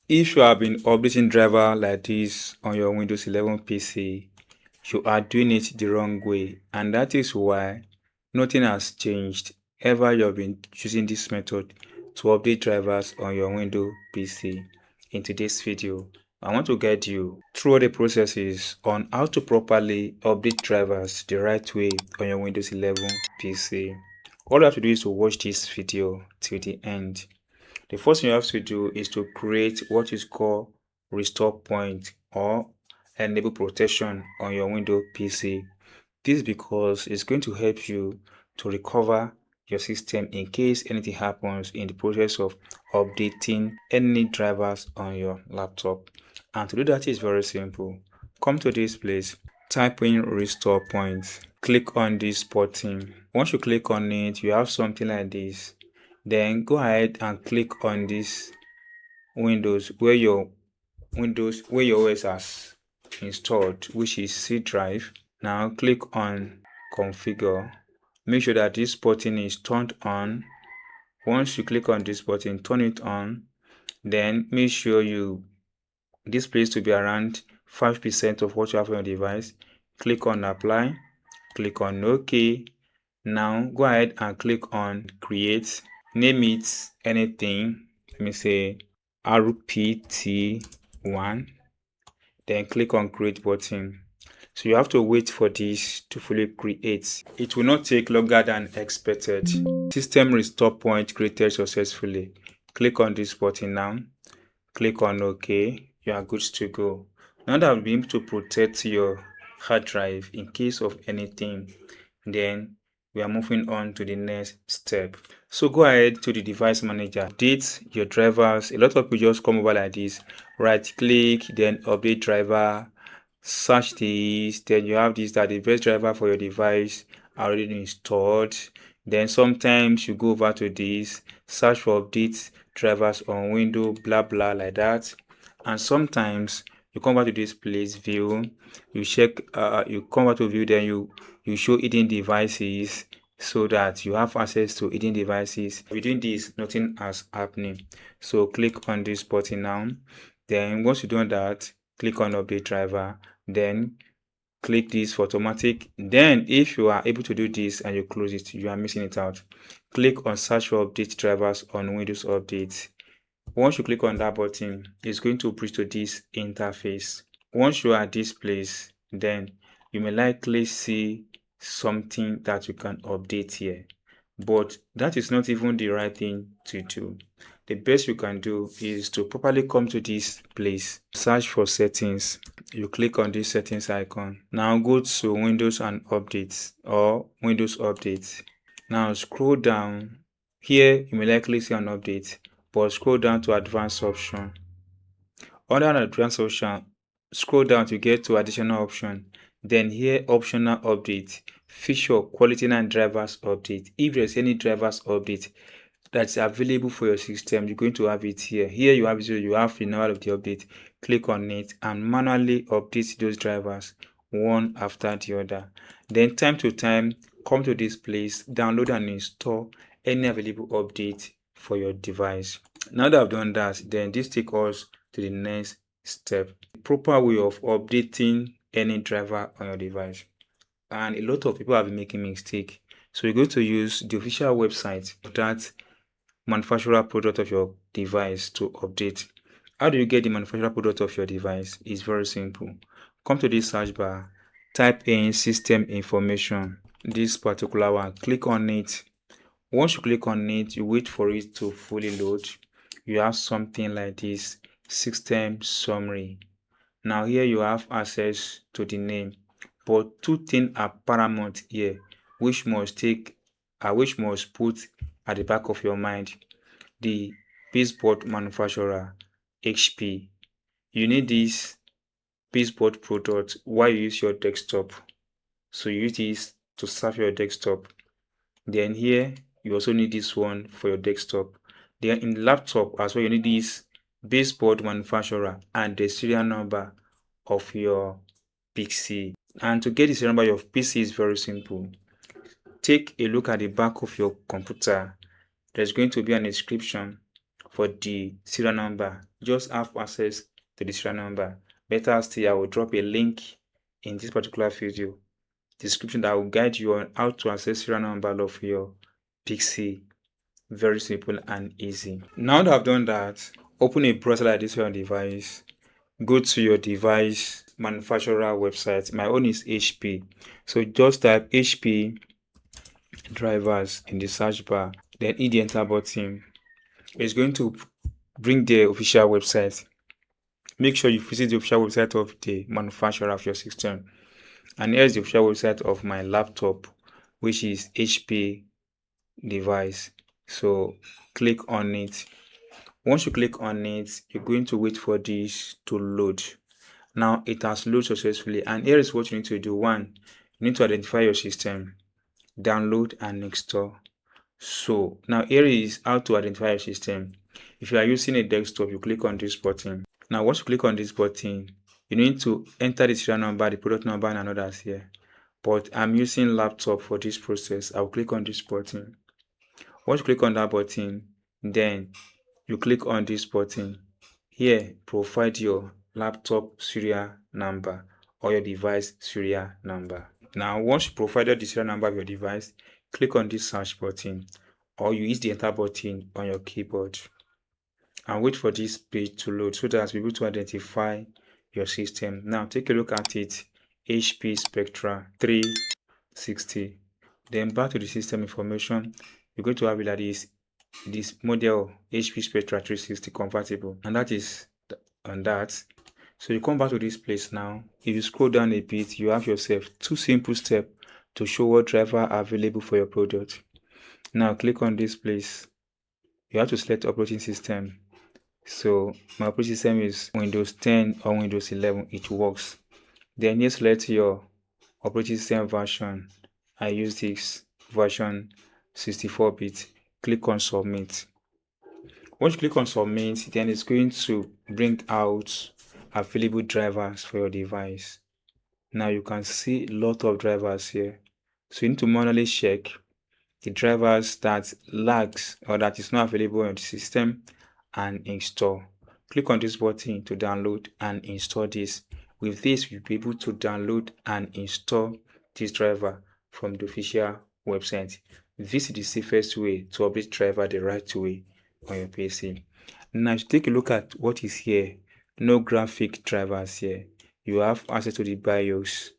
If you have been updating driver like this on your Windows 11 PC, you are doing it the wrong way, and that is why nothing has changed ever you have been using this method to update drivers on your Windows PC. In today's video, I want to guide you through the processes on how to properly update drivers the right way on your Windows 11 PC. All you have to do is to watch this video till the end. The first thing you have to do is to create what is called restore point or enable protection on your Windows PC. This is because it's going to help you to recover your system in case anything happens in the process of updating any drivers on your laptop. And to do that is very simple. Come to this place, type in restore point, click on this button. Once you click on it, you have something like this. Then go ahead and click on this Windows where your OS has installed, which is C drive. Now click on configure. Make sure that this button is turned on. Once you click on this button, turn it on. Then make sure this place to be around 5% of what you have on your device. Click on apply. Click on OK. Now go ahead and click on create. Name it anything. Let me say RPT1. Then click on create button. So you have to wait for this to fully create. It will not take longer than expected. System restore point created successfully. Click on this button now. Click on OK. You are good to go. Now that I'll be able to protect your hard drive in case of anything, then we are moving on to the next step. So go ahead to the device manager, update your drivers. A lot of people just come over like this, right click, then update driver, search this, then you have this that the best driver for your device already installed. Then sometimes you go over to this, search for update drivers on Windows, blah blah like that. And sometimes you come back to this place view, you check, you come back to view, then you show hidden devices so that you have access to hidden devices. Within this, nothing has happening. So click on this button now. Then once you done that, click on update driver. Then click this for automatic. Then if you are able to do this and you close it, you are missing it out. Click on search for update drivers on Windows Update. Once you click on that button, it's going to bridge to this interface. Once you are at this place, then you may likely see something that you can update here, but that is not even the right thing to do. The best you can do is to properly come to this place, search for settings. You click on this settings icon. Now go to Windows and Updates or Windows Update. Now scroll down. Here you may likely see an update, but scroll down to advanced option. Under advanced option, scroll down to get to additional option. Then here optional update, feature quality and drivers update. If there's any drivers update that's available for your system, you're going to have it here. Here you have the number of the update. Click on it and manually update those drivers one after the other. Then time to time, come to this place, download and install any available update for your device. Now that I've done that, then this takes us to the next step, the proper way of updating any driver on your device. And a lot of people have been making mistake. So you're going to use the official website of that manufacturer product of your device to update. How do you get the manufacturer product of your device? It's very simple. Come to this search bar, type in system information, this particular one, click on it. Once you click on it, you wait for it to fully load. You have something like this, system summary. Now here you have access to the name, but two things are paramount here, which must put at the back of your mind. The baseboard manufacturer, HP. You need this baseboard product while you use your desktop. So you use this to serve your desktop. Then here you also need this one for your desktop. Then in laptop as well, you need this baseboard manufacturer and the serial number of your PC. And to get the serial number of your PC is very simple. Take a look at the back of your computer. There's going to be an inscription for the serial number. just have access to the serial number. Better still, I will drop a link in this particular video description that will guide you on how to access serial number of your PC. Very simple and easy. Now that I've done that, open a browser like this on your device. Go to your device manufacturer website. My own is HP. So just type HP drivers in the search bar, then hit the enter button. It's going to bring the official website. Make sure you visit the official website of the manufacturer of your system. And here's the official website of my laptop, which is HP device. So click on it. Once you click on it, you're going to wait for this to load. Now it has loaded successfully, and here is what you need to do. One, you need to identify your system, download and install. So now here is how to identify your system. If you are using a desktop, you click on this button. Now once you click on this button, you need to enter the serial number, the product number and others here. But I'm using laptop for this process. I'll click on this button. Once you click on that button, then you click on this button. Here, provide your laptop serial number or your device serial number. Now, once you provided the serial number of your device, click on this search button or you use the enter button on your keyboard and wait for this page to load so that you'll be able to identify your system. Now, take a look at it. HP Spectra 360. Then back to the system information, you're going to have it like this model HP Spectra 360 compatible, and that is on that. So you come back to this place now. If you scroll down a bit, you have yourself two simple steps to show what driver are available for your product. Now click on this place. You have to select operating system. So my operating system is Windows 10 or Windows 11. It works. Then you select your operating system version. I use this version 64-bit. Click on submit. Once you click on submit, then it's going to bring out available drivers for your device. Now you can see a lot of drivers here. So you need to manually check the drivers that lags or that is not available on the system and install. Click on this button to download and install this. With this, you'll be able to download and install this driver from the official website. This is the safest way to update driver the right way on your PC. Now, if you take a look at what is here, no graphic drivers here. You have access to the BIOS.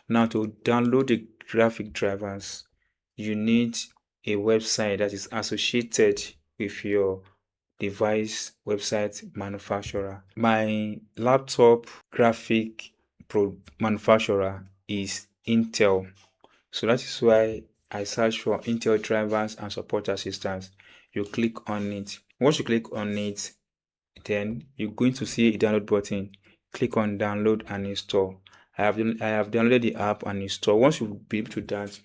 Now, to download the graphic drivers, you need a website that is associated with your device website manufacturer. My laptop graphic manufacturer is Intel. So that is why I search for Intel drivers and support assistance. You click on it. Once you click on it, then you're going to see a download button. Click on download and install. I have downloaded the app and install. Once you be able to that,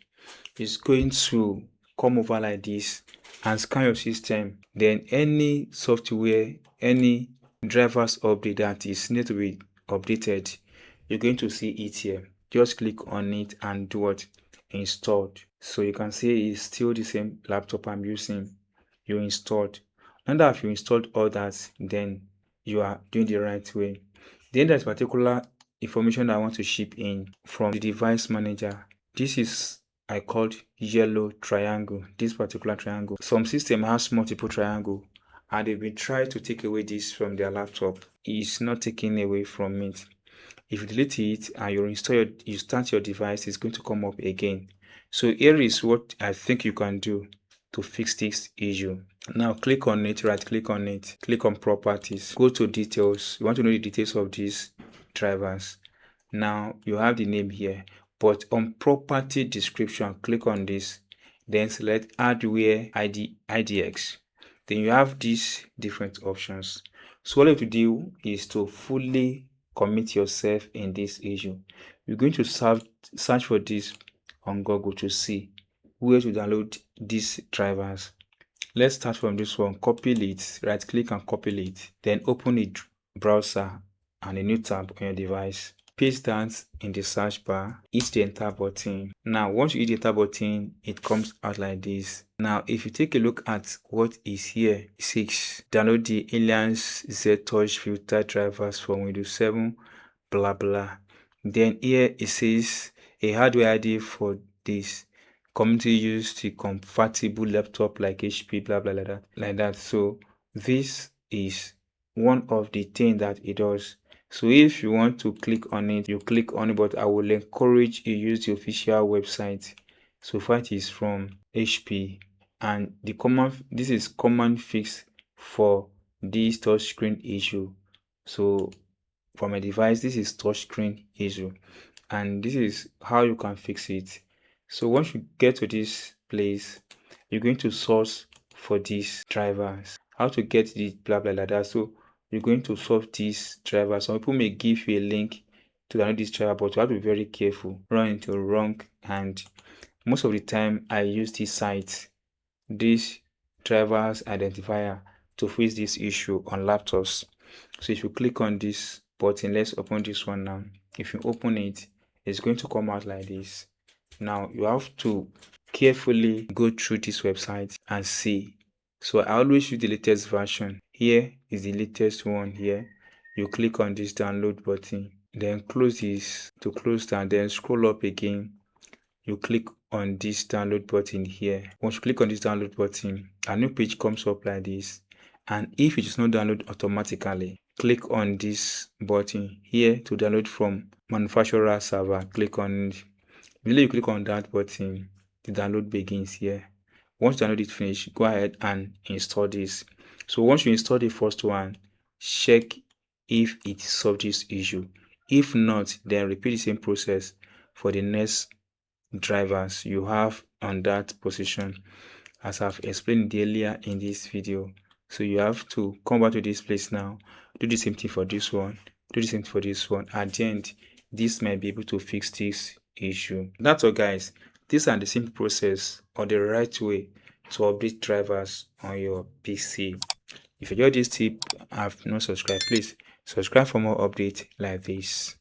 it's going to come over like this and scan your system. Then any software, any drivers update that is need to be updated, you're going to see it here. Just click on it and do what? Installed. So you can see it's still the same laptop I'm using. You installed. Now that you installed all that, then you are doing the right way. Then there's particular information that I want to ship in from the device manager. This is I called yellow triangle. This particular triangle. Some system has multiple triangle, and they've been trying to take away this from their laptop. It's not taking away from it. If you delete it and you start your device, it's going to come up again. So here is what I think you can do to fix this issue. Now click on it, right click on it, click on properties, go to details. You want to know the details of these drivers. Now you have the name here, but on property description, click on this, then select hardware IDX. Then you have these different options. So what you have to do is to fully commit yourself in this issue. You're going to search for this on Google to see where to download these drivers. Let's start from this one. Copy it, right click and copy it, then open a browser and a new tab on your device. paste that in the search bar, hit the enter button. Now once you hit the enter button, it comes out like this. Now if you take a look at what is here, it says download the Alliance Z Touch filter drivers from Windows 7 blah blah. Then here it says a hardware ID for this community use the compatible laptop like HP blah blah like that. So this is one of the things that it does. So if you want to click on it, you click on it, but I will encourage you use the official website. So far it is from HP, and this is common fix for this touchscreen issue. So for my device, this is touchscreen issue, and this is how you can fix it. So once you get to this place, you're going to source for these drivers, how to get the blah blah like that. So you're going to solve these drivers. Some people may give you a link to download this driver, but you have to be very careful, run into wrong hand. Most of the time I use this site, this drivers identifier, to fix this issue on laptops. So if you click on this button, let's open this one now. If you open it, it's going to come out like this. Now you have to carefully go through this website and see. So I always use the latest version. Here is the latest one here. You click on this download button, then close this to close down, then scroll up again. You click on this download button here. Once you click on this download button, a new page comes up like this. And if it does not download automatically, click on this button here to download from manufacturer server. Click on it. Immediately you click on that button, the download begins here. Once you download it finish, go ahead and install this. So once you install the first one, check if it solves this issue. If not, then repeat the same process for the next drivers you have on that position, as I've explained earlier in this video. So you have to come back to this place now, do the same thing for this one, do the same thing for this one. At the end, this might be able to fix this issue. That's all, guys. These are the simple process or the right way to update drivers on your PC. If you enjoyed this tip and have not subscribed, please subscribe for more updates like this.